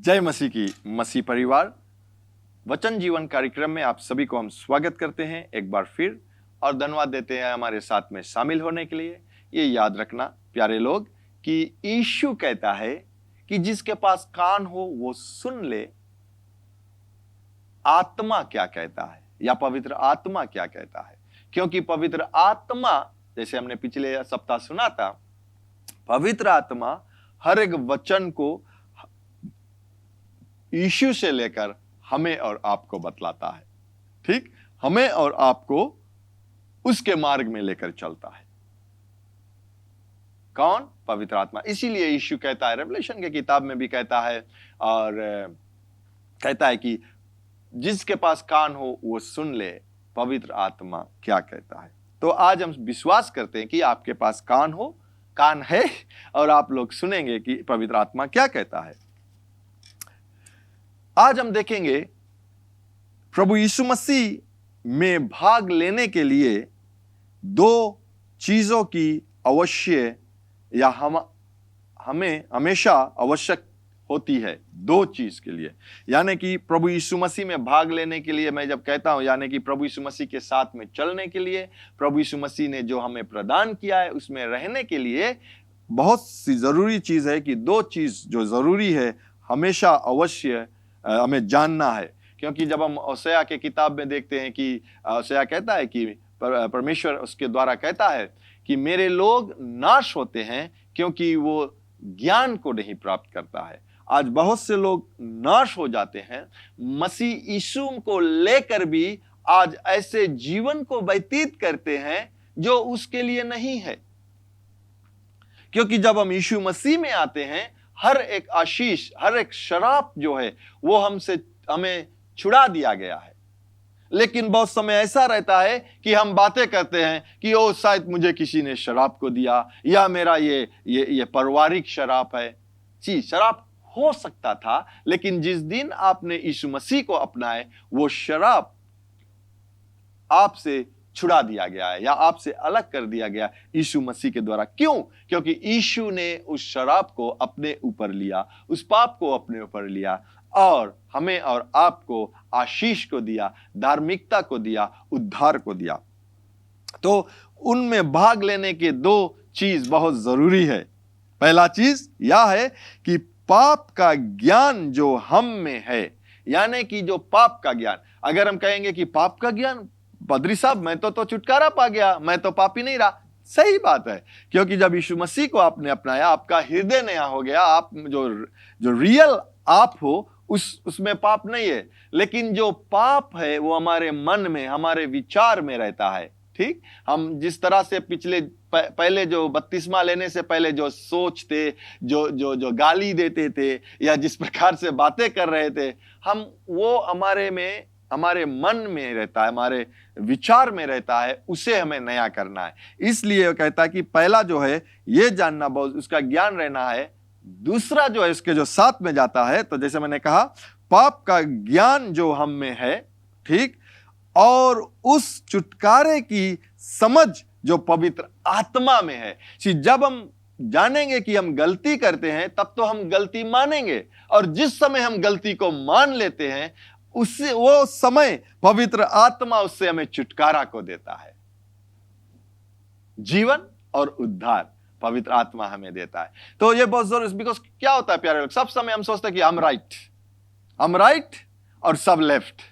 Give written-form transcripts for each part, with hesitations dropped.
जय मसीह की मसीह परिवार। वचन जीवन कार्यक्रम में आप सभी को हम स्वागत करते हैं एक बार फिर और धन्यवाद देते हैं हमारे साथ में शामिल होने के लिए। ये याद रखना प्यारे लोग कि यीशु कहता है कि जिसके पास कान हो वो सुन ले, आत्मा क्या कहता है या पवित्र आत्मा क्या कहता है। क्योंकि पवित्र आत्मा, जैसे हमने पिछले सप्ताह सुना था, पवित्र आत्मा हर एक वचन को यीशु से लेकर हमें और आपको बतलाता है। ठीक, हमें और आपको उसके मार्ग में लेकर चलता है। कौन? पवित्र आत्मा। इसीलिए यीशु कहता है, रेवलेशन के किताब में भी कहता है और कहता है कि जिसके पास कान हो वो सुन ले, पवित्र आत्मा क्या कहता है। तो आज हम विश्वास करते हैं कि आपके पास कान है और आप लोग सुनेंगे कि पवित्र आत्मा क्या कहता है। आज हम देखेंगे प्रभु यीशु मसीह में भाग लेने के लिए दो चीजों की अवश्य या हमें हमेशा आवश्यक होती है। दो चीज के लिए, यानी कि प्रभु यीशु मसीह में भाग लेने के लिए मैं जब कहता हूं, यानी कि प्रभु यीशु मसीह के साथ में चलने के लिए, प्रभु यीशु मसीह ने जो हमें प्रदान किया है उसमें रहने के लिए बहुत सी जरूरी चीज है कि दो चीज जो जरूरी है हमेशा अवश्य हमें जानना है। क्योंकि जब हम ओसेया के किताब में देखते हैं कि ओसेया कहता है कि परमेश्वर उसके द्वारा कहता है कि मेरे लोग नाश होते हैं क्योंकि वो ज्ञान को नहीं प्राप्त करता है। आज बहुत से लोग नाश हो जाते हैं, मसीह यीशु को लेकर भी आज ऐसे जीवन को व्यतीत करते हैं जो उसके लिए नहीं है। क्योंकि जब हम यीशु मसीह में आते हैं, हर एक आशीष, हर एक शराब जो है वो हमें छुड़ा दिया गया है। लेकिन बहुत समय ऐसा रहता है कि हम बातें करते हैं कि ओ शायद मुझे किसी ने शराब को दिया, या मेरा ये पारिवारिक शराब है। जी, शराब हो सकता था, लेकिन जिस दिन आपने यीशु मसीह को अपनाए वो शराब आपसे छुड़ा दिया गया है या आपसे अलग कर दिया गया यीशु मसीह के द्वारा। क्यों? क्योंकि यीशु ने उस शराब को अपने ऊपर लिया, उस पाप को अपने ऊपर लिया और हमें और आपको आशीष को दिया, धार्मिकता को दिया, उद्धार को दिया। तो उनमें भाग लेने के दो चीज बहुत जरूरी है। पहला चीज यह है कि पाप का ज्ञान जो हम में है, यानी कि जो पाप का ज्ञान। अगर हम कहेंगे कि पाप का ज्ञान, पादरी साहब मैं तो छुटकारा पा गया, मैं तो पापी नहीं रहा। सही बात है, क्योंकि जब यीशु मसीह को आपने अपनाया, आपका हृदय नया हो गया। आप जो रियल आप हो उसमें पाप नहीं है। लेकिन जो पाप है वो हमारे मन में, हमारे विचार में रहता है। ठीक, हम जिस तरह से पहले जो बपतिस्मा लेने से पहले जो सोचते, जो गाली देते थे या जिस प्रकार से बातें कर रहे थे, हम वो हमारे मन में रहता है, हमारे विचार में रहता है, उसे हमें नया करना है। इसलिए वो कहता है कि पहला जो है ये जानना, बहुत उसका ज्ञान रहना है। दूसरा जो है इसके जो साथ में जाता है, तो जैसे मैंने कहा, पाप का ज्ञान जो हम में है, ठीक, और उस छुटकारे की समझ जो पवित्र आत्मा में है। जब हम जानेंगे कि हम गलती करते हैं तब तो हम गलती मानेंगे, और जिस समय हम गलती को मान लेते हैं उससे वो समय पवित्र आत्मा उससे हमें छुटकारा को देता है। जीवन और उद्धार पवित्र आत्मा हमें देता है। तो ये बहुत जरूरी, बिकॉज क्या होता है प्यारे लोग, सब समय हम सोचते हैं कि हम राइट और सब लेफ्ट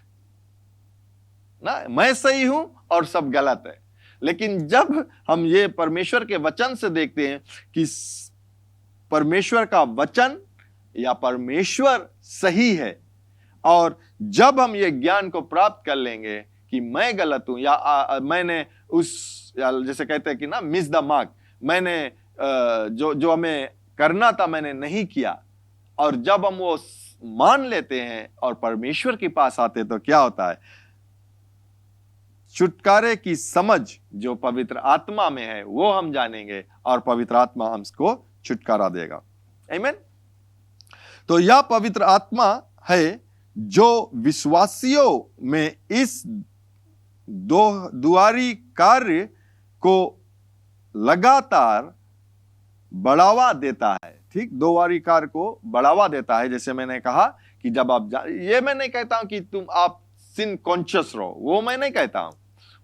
ना, मैं सही हूं और सब गलत है। लेकिन जब हम ये परमेश्वर के वचन से देखते हैं कि परमेश्वर का वचन या परमेश्वर सही है, और जब हम ये ज्ञान को प्राप्त कर लेंगे कि मैं गलत हूं या मैंने जैसे कहते हैं कि ना, मिस द मार्क, मैंने जो हमें करना था मैंने नहीं किया, और जब हम वो मान लेते हैं और परमेश्वर के पास आते तो क्या होता है, छुटकारे की समझ जो पवित्र आत्मा में है वो हम जानेंगे और पवित्र आत्मा हमको छुटकारा देगा। आमीन। तो यह पवित्र आत्मा है जो विश्वासियों में इस दुआरी कार्य को लगातार बढ़ावा देता है। ठीक, दो बारी कार को बढ़ावा देता है। जैसे मैंने कहा कि जब आप ये मैं नहीं कहता हूं कि आप सिन कॉन्शियस रहो, वो मैं नहीं कहता हूं।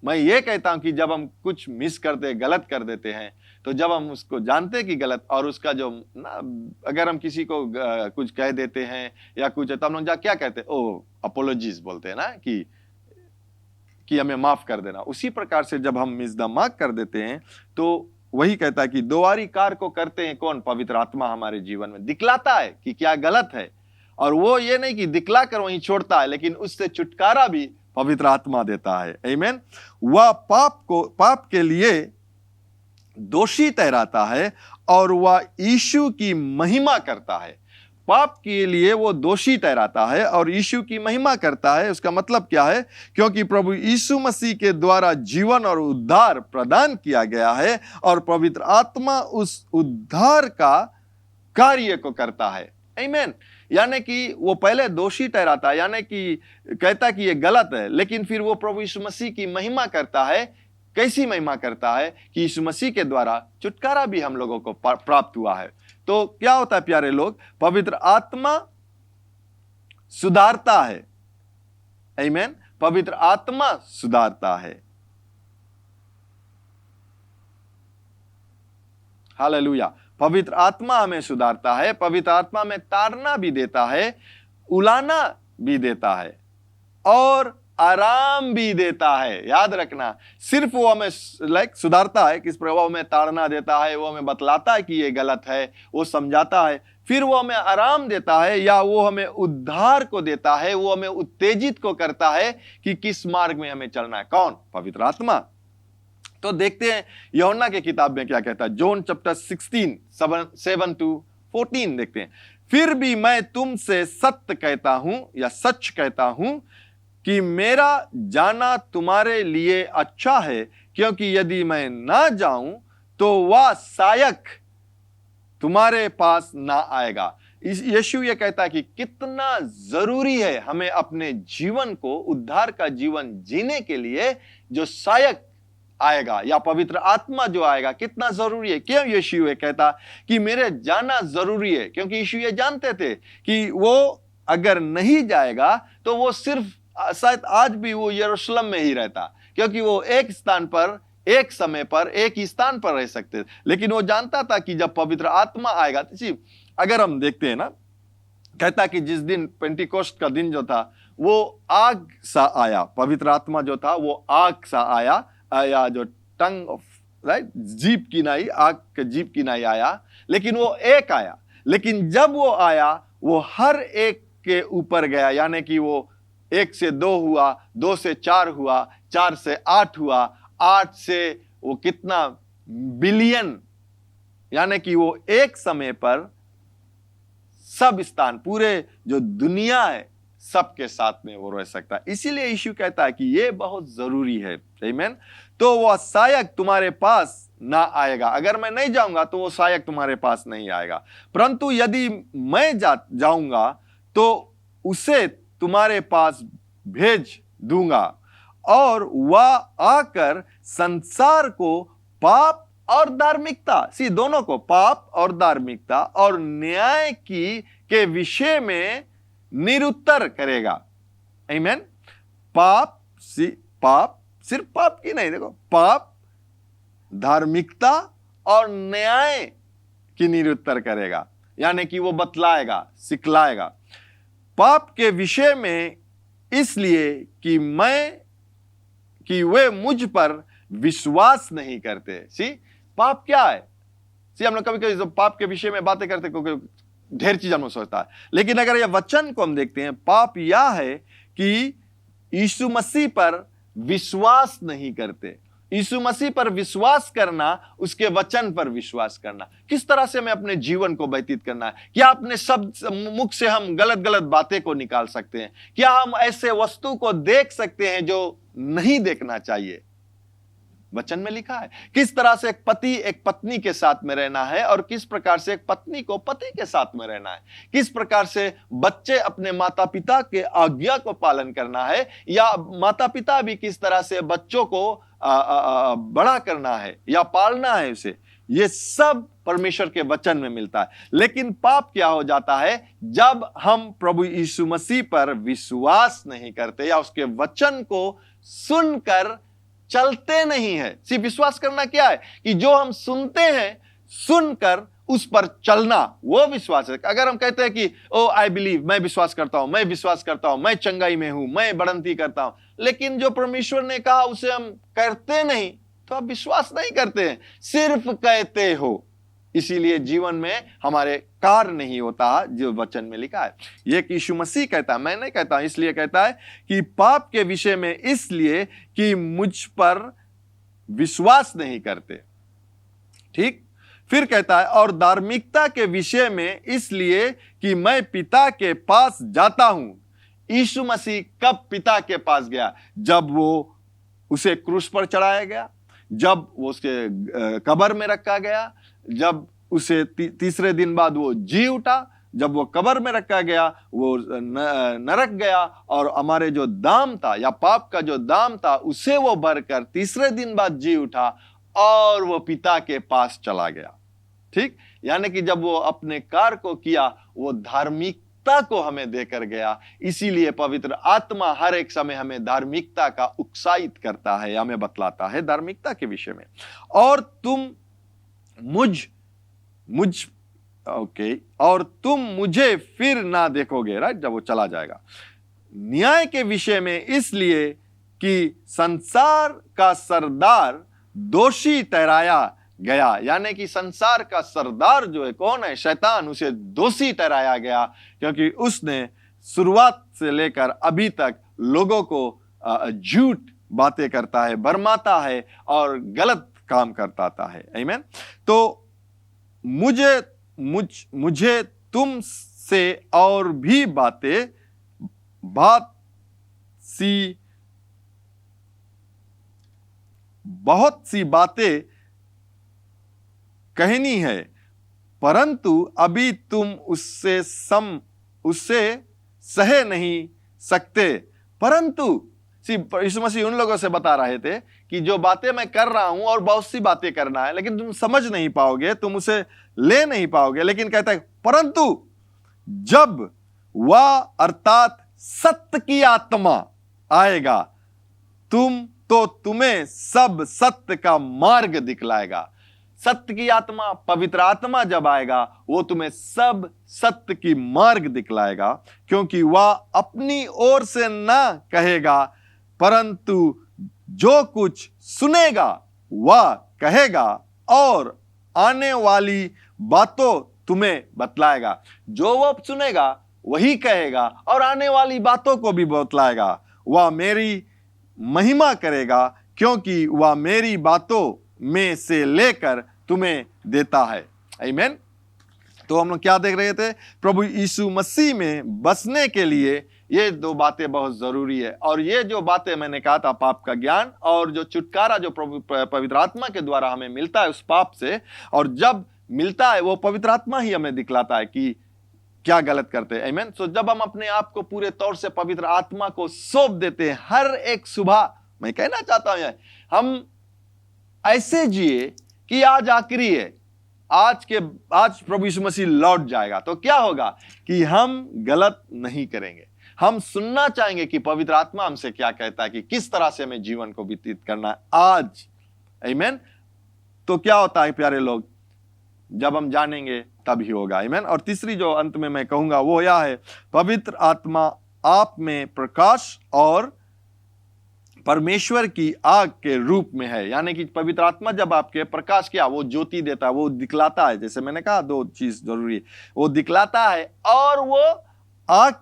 मैं ये कहता हूं कि जब हम कुछ मिस करते, गलत कर देते हैं, तो जब हम उसको जानते हैं कि गलत, और उसका जो ना, अगर हम किसी को कुछ कह देते हैं या कुछ, तब हम क्या कहते हैं, ओ अपोलॉजीज बोलते हैं ना, कि हमें माफ कर देना। उसी प्रकार से जब हम मिस द मार्क कर देते हैं, तो वही कहता है कि दोबारी कार को करते हैं कौन? पवित्र आत्मा हमारे जीवन में दिखलाता है कि क्या गलत है, और वो ये नहीं कि दिखला कर वहीं छोड़ता है, लेकिन उससे छुटकारा भी पवित्र आत्मा देता है। आमीन। वह पाप के लिए दोषी ठहराता है और वह यीशु की महिमा करता है। पाप के लिए वो दोषी ठहराता है और यीशु की महिमा करता है। उसका मतलब क्या है? क्योंकि प्रभु यीशु मसीह के द्वारा जीवन और उद्धार प्रदान किया गया है और पवित्र आत्मा उस उद्धार का कार्य को करता है। आमीन। यानी कि वो पहले दोषी ठहराता है, यानी कि कहता कि ये गलत है, लेकिन फिर वो प्रभु यीशु मसीह की महिमा करता है। कैसी महिमा करता है? कि यीशु मसीह के द्वारा छुटकारा भी हम लोगों को प्राप्त हुआ है। तो क्या होता है प्यारे लोग? पवित्र आत्मा सुधारता है। आमीन। पवित्र आत्मा सुधारता है। हालेलुया। पवित्र आत्मा हमें सुधारता है। पवित्र आत्मा में ताड़ना भी देता है, उलाना भी देता है और आराम भी देता है। याद रखना, सिर्फ वो हमें सुधारता है, किस प्रकार वो हमें ताड़ना देता है, वो हमें बतलाता है कि ये गलत है, वो समझाता है, फिर वो हमें आराम देता है या वो हमें उद्धार को देता है, वो हमें उत्तेजित को करता है कि किस मार्ग में हमें चलना है। कौन? पवित्र आत्मा। तो देखते हैं यूहन्ना के किताब में क्या कहता है। जॉन चैप्टर 16 7-14 देखते हैं। फिर भी मैं तुमसे सत्य कहता हूं या सच कहता हूं कि मेरा जाना तुम्हारे लिए अच्छा है, क्योंकि यदि मैं ना जाऊं तो वह सहायक तुम्हारे पास ना आएगा। यीशु ये कहता है कि कितना जरूरी है हमें अपने जीवन को, उद्धार का जीवन जीने के लिए जो सहायक आएगा या पवित्र आत्मा जो आएगा, कितना जरूरी है। क्यों यीशु ये कहता कि मेरे जाना जरूरी है? क्योंकि यीशु ये जानते थे कि वो अगर नहीं जाएगा तो वो सिर्फ शायद आज भी वो यरूशलेम में ही रहता, क्योंकि वो एक स्थान पर, एक समय पर, एक ही स्थान पर रह सकते। लेकिन वो जानता था कि जब पवित्र आत्मा आएगा, अगर हम देखते हैं ना, कहता कि जिस दिन पेंटिकोस्ट का दिन जो था वो आग सा आया, पवित्र आत्मा जो था वो आग सा आया, या जो टंग ऑफ राइट, जीप की नाई, आग के जीप की नाई आया, लेकिन वो एक आया। लेकिन जब वो आया वो हर एक के ऊपर गया, यानी कि वो 1 से 2 हुआ, 2 से 4 हुआ, 4 से 8 हुआ, 8 से वो कितना बिलियन, यानी कि वो एक समय पर सब स्थान, पूरे जो दुनिया है सबके साथ में वो रह सकता है। इसीलिए यीशु कहता है कि ये बहुत जरूरी है। आमीन। तो वो सहायक तुम्हारे पास ना आएगा। अगर मैं नहीं जाऊंगा तो वो सहायक तुम्हारे पास नहीं आएगा, परंतु यदि मैं जाऊंगा तो उसे तुम्हारे पास भेज दूंगा और वह आकर संसार को पाप और धार्मिकता, दोनों को, पाप और धार्मिकता और न्याय के विषय में निरुत्तर करेगा। आमीन। पाप सिर्फ पाप की नहीं, देखो, पाप, धार्मिकता और न्याय की निरुत्तर करेगा, यानी कि वो बतलाएगा, सिखलाएगा। पाप के विषय में इसलिए कि वे मुझ पर विश्वास नहीं करते। पाप क्या है? हम लोग कभी कभी पाप के विषय में बातें करते, क्योंकि ढेर चीज हम सोचता है, लेकिन अगर यह वचन को हम देखते हैं, पाप यह है कि यीशु मसीह पर विश्वास नहीं करते। यीशु मसीह पर विश्वास करना, उसके वचन पर विश्वास करना। किस तरह से हमें अपने जीवन को व्यतीत करना है? क्या अपने शब्द मुख से हम गलत गलत बातें को निकाल सकते हैं? क्या हम ऐसे वस्तु को देख सकते हैं जो नहीं देखना चाहिए? वचन में लिखा है किस तरह से एक पति एक पत्नी के साथ में रहना है और किस प्रकार से एक पत्नी को पति के साथ में रहना है, किस प्रकार से बच्चे अपने माता पिता के आज्ञा को पालन करना है, या माता पिता भी किस तरह से बच्चों को बड़ा करना है या पालना है उसे। ये सब परमेश्वर के वचन में मिलता है। लेकिन पाप क्या हो जाता है, जब हम प्रभु यीशु मसीह पर विश्वास नहीं करते या उसके वचन को सुनकर चलते नहीं है। सिर्फ विश्वास करना क्या है कि जो हम सुनते हैं, सुनकर उस पर चलना, वो विश्वास है। अगर हम कहते हैं कि ओ आई बिलीव, मैं विश्वास करता हूं, मैं विश्वास करता हूं, मैं चंगाई में हूं, मैं बढ़ंती करता हूं, लेकिन जो परमेश्वर ने कहा उसे हम करते नहीं, तो आप विश्वास नहीं करते हैं, सिर्फ कहते हो। इसीलिए जीवन में हमारे कार्य नहीं होता जो वचन में लिखा है। ये कि यीशु मसीह कहता है, मैं नहीं कहता, इसलिए कहता है कि पाप के विषय में इसलिए कि मुझ पर विश्वास नहीं करते। ठीक, फिर कहता है और धार्मिकता के विषय में इसलिए कि मैं पिता के पास जाता हूं। यीशु मसीह कब पिता के पास गया? जब वो उसे क्रूस पर चढ़ाया गया, जब वो उसके कब्र में रखा गया, जब उसे तीसरे दिन बाद वो जी उठा, जब वो कब्र में रखा गया, वो नरक गया और हमारे जो दाम था या पाप का जो दाम था उसे वो भरकर तीसरे दिन बाद जी उठा और वो पिता के पास चला गया। ठीक, यानी कि जब वो अपने कार्य को किया, वो धार्मिकता को हमें देकर गया। इसीलिए पवित्र आत्मा हर एक समय हमें धार्मिकता का उत्साहित करता है, हमें बतलाता है धार्मिकता के विषय में। और तुम और तुम मुझे फिर ना देखोगे, राइट, जब वो चला जाएगा। न्याय के विषय में इसलिए कि संसार का सरदार दोषी ठहराया गया, यानी कि संसार का सरदार जो है कौन है? शैतान, उसे दोषी ठहराया गया क्योंकि उसने शुरुआत से लेकर अभी तक लोगों को झूठ बातें करता है, भरमाता है और गलत काम करता है। आमीन। तो मुझे तुमसे और भी बहुत सी बातें कहनी है, परंतु अभी तुम उससे सह नहीं सकते। परंतु यीशु मसीह उन लोगों से बता रहे थे कि जो बातें मैं कर रहा हूं और बहुत सी बातें करना है, लेकिन तुम समझ नहीं पाओगे, तुम उसे ले नहीं पाओगे। लेकिन कहता है परंतु जब वह अर्थात सत्य की आत्मा आएगा, तुम्हें सब सत्य का मार्ग दिखलाएगा। सत्य की आत्मा, पवित्र आत्मा जब आएगा, वो तुम्हें सब सत्य की मार्ग दिखलाएगा, क्योंकि वह अपनी ओर से ना कहेगा, परंतु जो कुछ सुनेगा वह कहेगा और आने वाली बातों तुम्हें बतलाएगा। जो वो सुनेगा वही कहेगा और आने वाली बातों को भी बतलाएगा। वह मेरी महिमा करेगा, क्योंकि वह मेरी बातों में से लेकर तुम्हें देता है। आमीन। तो हम लोग क्या देख रहे थे? प्रभु यीशु मसीह में बसने के लिए ये दो बातें बहुत जरूरी है। और ये जो बातें मैंने कहा था, पाप का ज्ञान और जो छुटकारा जो प्रभु पवित्र आत्मा के द्वारा हमें मिलता है उस पाप से, और जब मिलता है वो पवित्र आत्मा ही हमें दिखलाता है कि क्या गलत करते हैं। आमीन। तो जब हम अपने आप को पूरे तौर से पवित्र आत्मा को सौंप देते हैं, हर एक सुबह, मैं कहना चाहता हूं हम ऐसे जिए कि आज आखिरी है, आज प्रभु यीशु मसीह लौट जाएगा, तो क्या होगा कि हम गलत नहीं करेंगे। हम सुनना चाहेंगे कि पवित्र आत्मा हमसे क्या कहता है, कि किस तरह से हमें जीवन को व्यतीत करना है आज। आमीन। तो क्या होता है प्यारे लोग, जब हम जानेंगे तभी होगा। आमीन। और तीसरी जो अंत में मैं कहूंगा वो यह है, पवित्र आत्मा आप में प्रकाश और परमेश्वर की आग के रूप में है। यानी कि पवित्र आत्मा जब आपके प्रकाश किया, वो ज्योति देता है, वो दिखलाता है। जैसे मैंने कहा दो चीज जरूरी है, वो दिखलाता है और वो आग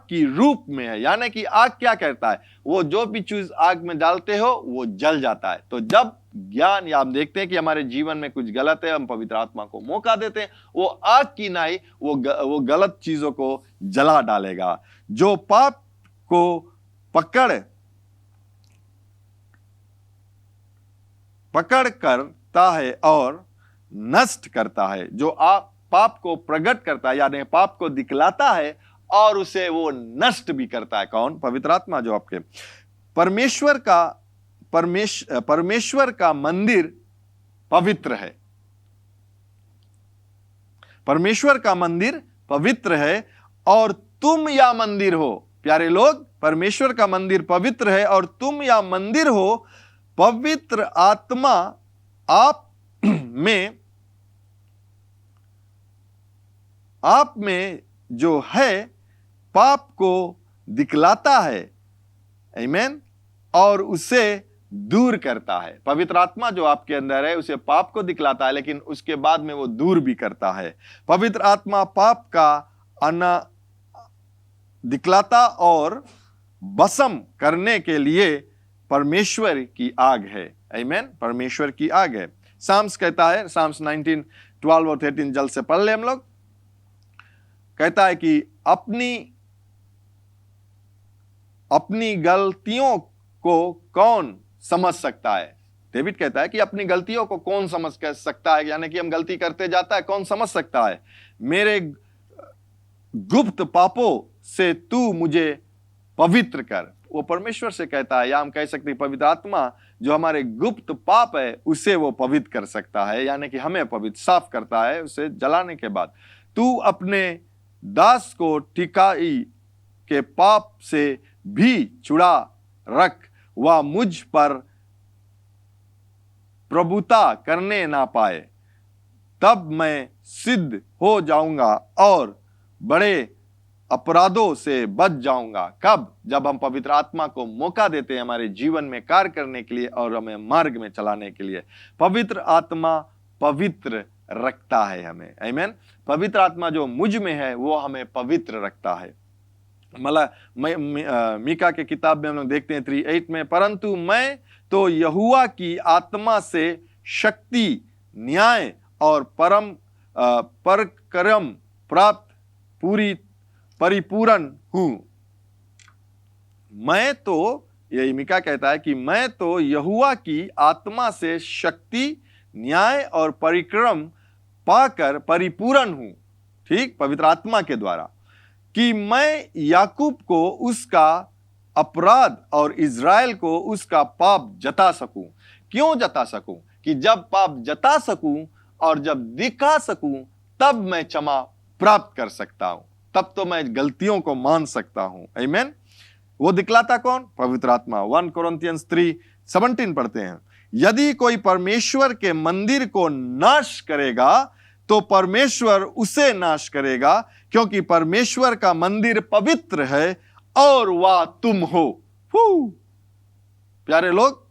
की रूप में है। यानी कि आग क्या करता है, वो जो भी चीज आग में डालते हो वो जल जाता है। तो जब ज्ञान या हम देखते हैं कि हमारे जीवन में कुछ गलत है, हम पवित्र आत्मा को मौका देते हैं, वो आग की नाई वो गलत चीजों को जला डालेगा। जो पाप को पकड़ करता है और नष्ट करता है, जो पाप को प्रकट करता है यानी पाप को दिखलाता है और उसे वो नष्ट भी करता है। कौन? पवित्र आत्मा, जो आपके परमेश्वर का मंदिर पवित्र है। परमेश्वर का मंदिर पवित्र है और तुम या मंदिर हो। प्यारे लोग, परमेश्वर का मंदिर पवित्र है और तुम या मंदिर हो। पवित्र आत्मा आप में जो है पाप को दिखलाता है, आमीन, और उसे दूर करता है। पवित्र आत्मा जो आपके अंदर है उसे पाप को दिखलाता है, लेकिन उसके बाद में वो दूर भी करता है। पवित्र आत्मा पाप का अना दिखलाता और भस्म करने के लिए परमेश्वर की आग है। आमीन, परमेश्वर की आग है। साम्स कहता है, साम्स 19:12 और 13 जल्द से पढ़ ले हम लोग। कहता है कि अपनी गलतियों को कौन समझ सकता है। डेविड कहता है कि अपनी गलतियों को कौन समझ सकता है, यानी कि हम गलती करते जाता है, कौन समझ सकता है। मेरे गुप्त पापों से तू मुझे पवित्र कर। वो परमेश्वर से कहता है, या हम कह सकते हैं पवित्र आत्मा जो हमारे गुप्त पाप है उसे वो पवित्र कर सकता है, यानी कि हमें पवित्र साफ करता है उसे जलाने के बाद। तू अपने दास को ठिकाई के पाप से भी छुड़ा रख, वह मुझ पर प्रभुता करने ना पाए। तब मैं सिद्ध हो जाऊंगा और बड़े अपराधों से बच जाऊंगा। कब? जब हम पवित्र आत्मा को मौका देते हैं हमारे जीवन में कार्य करने के लिए और हमें मार्ग में चलाने के लिए। पवित्र आत्मा पवित्र रखता है हमें। आमीन। पवित्र आत्मा जो मुझ में है वो हमें पवित्र रखता है। मीका के किताब में हम लोग देखते हैं 3:8 में, परंतु मैं तो यहोवा की आत्मा से शक्ति, न्याय और पराक्रम प्राप्त परिपूर्ण हूं। मैं तो, यही मीका कहता है कि मैं तो यहोवा की आत्मा से शक्ति, न्याय और पराक्रम पाकर परिपूर्ण हूं। ठीक, पवित्र आत्मा के द्वारा, कि मैं याकूब को उसका अपराध और इज़राइल को उसका पाप जता सकूं। क्यों जता सकूं? कि जब पाप जता सकूं और जब दिखा सकूं तब मैं क्षमा प्राप्त कर सकता हूं, तब तो मैं गलतियों को मान सकता हूं। आमीन। वो दिखलाता कौन? पवित्र आत्मा। 1 कोरिन्थियंस 3:17 पढ़ते हैं, यदि कोई परमेश्वर के मंदिर को नाश करेगा तो परमेश्वर उसे नाश करेगा, क्योंकि परमेश्वर का मंदिर पवित्र है और वह तुम हो। प्यारे लोग,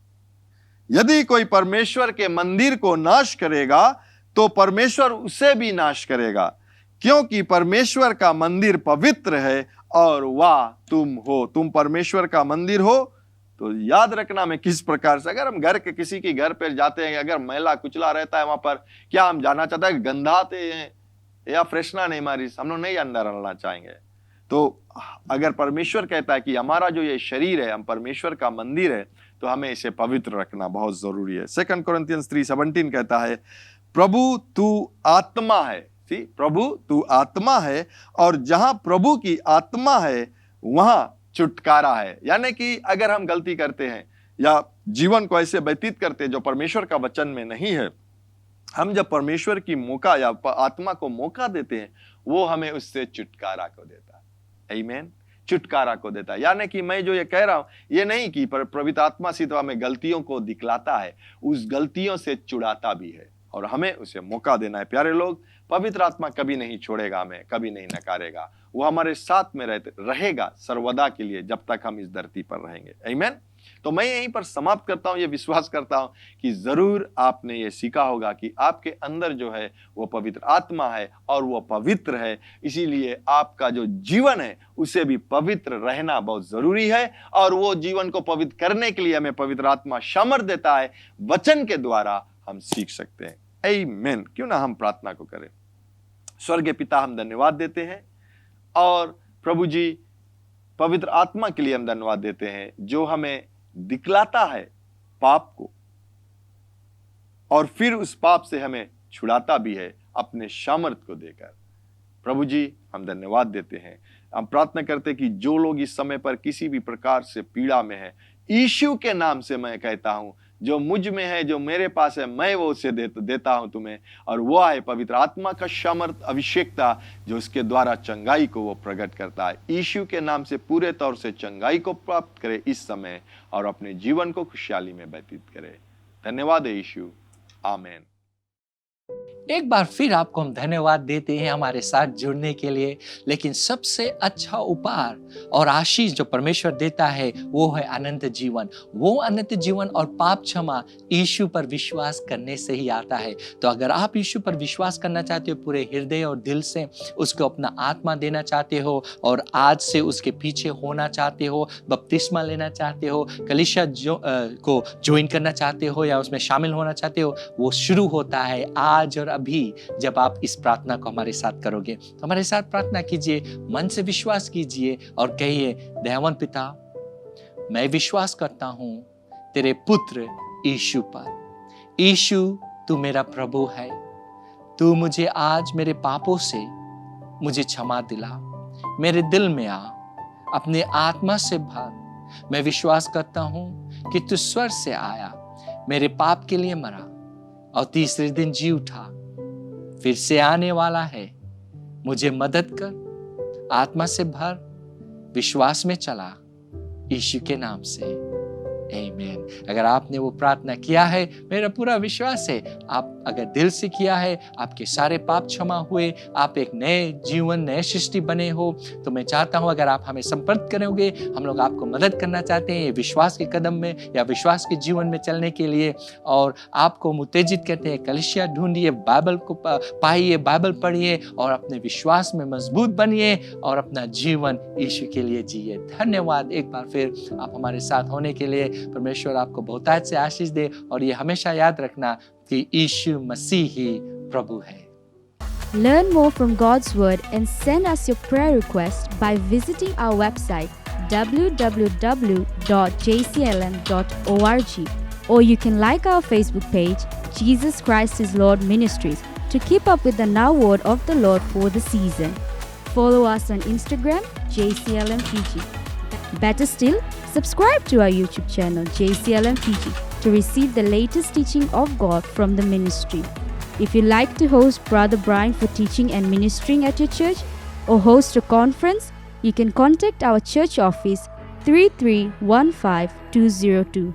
यदि कोई परमेश्वर के मंदिर को नाश करेगा तो परमेश्वर उसे भी नाश करेगा, क्योंकि परमेश्वर का मंदिर पवित्र है और वह तुम हो। तुम परमेश्वर का मंदिर हो। तो याद रखना मैं किस प्रकार से, अगर हम घर के किसी के घर पर जाते हैं, अगर मैला कुचला रहता है वहां पर, क्या हम जानना चाहते हैं गंधाते हैं या फ्रेशना नहीं मारी, हम लोग नहीं अंदर रहना चाहेंगे। तो अगर परमेश्वर कहता है कि हमारा जो ये शरीर है हम परमेश्वर का मंदिर है, तो हमें इसे पवित्र रखना बहुत जरूरी है। 2 कोरिन्थियंस 3:17 कहता है, प्रभु तू आत्मा है। प्रभु तू आत्मा है और जहां प्रभु की आत्मा है वहां छुटकारा है। यानी कि अगर हम गलती करते हैं या जीवन को ऐसे व्यतीत करते हैं जो परमेश्वर का वचन में नहीं है, हम जब परमेश्वर की मौका या आत्मा को मौका देते हैं, वो हमें उससे छुटकारा को देता है। आमीन। छुटकारा को देता है। यानी कि मैं जो ये कह रहा हूं ये नहीं कि पवित्र आत्मा सीधे हमें गलतियों को दिखलाता है, उस गलतियों से छुड़ाता भी है और हमें उसे मौका देना है। प्यारे लोग, पवित्र आत्मा कभी नहीं छोड़ेगा हमें, कभी नहीं नकारेगा। वो हमारे साथ में रहेगा सर्वदा के लिए, जब तक हम इस धरती पर रहेंगे। आमीन। तो मैं यहीं पर समाप्त करता हूं, ये विश्वास करता हूं कि जरूर आपने ये सीखा होगा कि आपके अंदर जो है वो पवित्र आत्मा है और वो पवित्र है। इसीलिए आपका जो जीवन है उसे भी पवित्र रहना बहुत जरूरी है, और वो जीवन को पवित्र करने के लिए हमें पवित्र आत्मा सामर्थ देता है। वचन के द्वारा हम सीख सकते हैं। आमीन। क्यों ना हम प्रार्थना को करें। स्वर्गीय पिता, हम धन्यवाद देते हैं, और प्रभु जी पवित्र आत्मा के लिए हम धन्यवाद देते हैं जो हमें दिखलाता है पाप को, और फिर उस पाप से हमें छुड़ाता भी है अपने सामर्थ को देकर। प्रभु जी हम धन्यवाद देते हैं। हम प्रार्थना करते हैं कि जो लोग इस समय पर किसी भी प्रकार से पीड़ा में है, यीशु के नाम से मैं कहता हूं जो मुझ में है, जो मेरे पास है, मैं वो उसे देता हूं तुम्हें। और वो है पवित्र आत्मा का सामर्थ, अभिषेकता, जो उसके द्वारा चंगाई को वो प्रकट करता है। यीशु के नाम से पूरे तौर से चंगाई को प्राप्त करे इस समय, और अपने जीवन को खुशहाली में व्यतीत करे। धन्यवाद है यीशु, आमीन। एक बार फिर आपको हम धन्यवाद देते हैं हमारे साथ जुड़ने के लिए। लेकिन सबसे अच्छा उपहार और आशीष जो परमेश्वर देता है वो है अनंत जीवन। वो अनंत जीवन और पाप क्षमा यीशु पर विश्वास करने से ही आता है। तो अगर आप यीशु पर विश्वास करना चाहते हो, पूरे हृदय और दिल से उसको अपना आत्मा देना चाहते हो और आज से उसके पीछे होना चाहते हो, बपतिस्मा लेना चाहते हो, कलीसिया को ज्वाइन करना चाहते हो या उसमें शामिल होना चाहते हो, वो शुरू होता है आज और अभी जब आप इस प्रार्थना को हमारे साथ करोगे। तो हमारे साथ प्रार्थना कीजिए, मन से विश्वास कीजिए और कहिए, दयावान पिता, मैं विश्वास करता हूं तेरे पुत्र यीशु पर। यीशु, तू मेरा प्रभु है। तू मुझे आज मेरे पापों से मुझे क्षमा दिला, मेरे दिल में आ, अपने आत्मा से भर। मैं विश्वास करता हूं कि तू स्वर्ग से आया, मेरे पाप के लिए मरा और तीसरे दिन जी उठा, फिर से आने वाला है। मुझे मदद कर, आत्मा से भर, विश्वास में चला, यीशु के नाम से, आमीन। अगर आपने वो प्रार्थना किया है, मेरा पूरा विश्वास है आप अगर दिल से किया है, आपके सारे पाप क्षमा हुए, आप एक नए जीवन, नए सृष्टि बने हो। तो मैं चाहता हूं अगर आप हमें संपर्क करोगे, हम लोग आपको मदद करना चाहते हैं ये विश्वास के कदम में या विश्वास के जीवन में चलने के लिए। और आपको हम उत्तेजित करते हैं, कलीसिया ढूंढिए, बाइबल को पाइए, बाइबल पढ़िए और अपने विश्वास में मजबूत बनिए और अपना जीवन यीशु के लिए जिए। धन्यवाद एक बार फिर आप हमारे साथ होने के लिए। परमेश्वर आपको बहुतायत से आशीष दे और ये हमेशा याद रखना कि यीशु मसीह ही प्रभु है। Learn more from God's Word and send us your prayer request by visiting our website www.jclm.org, or you can like our Facebook page, Jesus Christ is Lord Ministries, to keep up with the now word of the Lord for the season. Follow us on Instagram, JCLM Fiji. Better still, subscribe to our YouTube channel, JCLM Fiji, to receive the latest teaching of God from the ministry. If you'd like to host Brother Brian for teaching and ministering at your church or host a conference, you can contact our church office 3315202.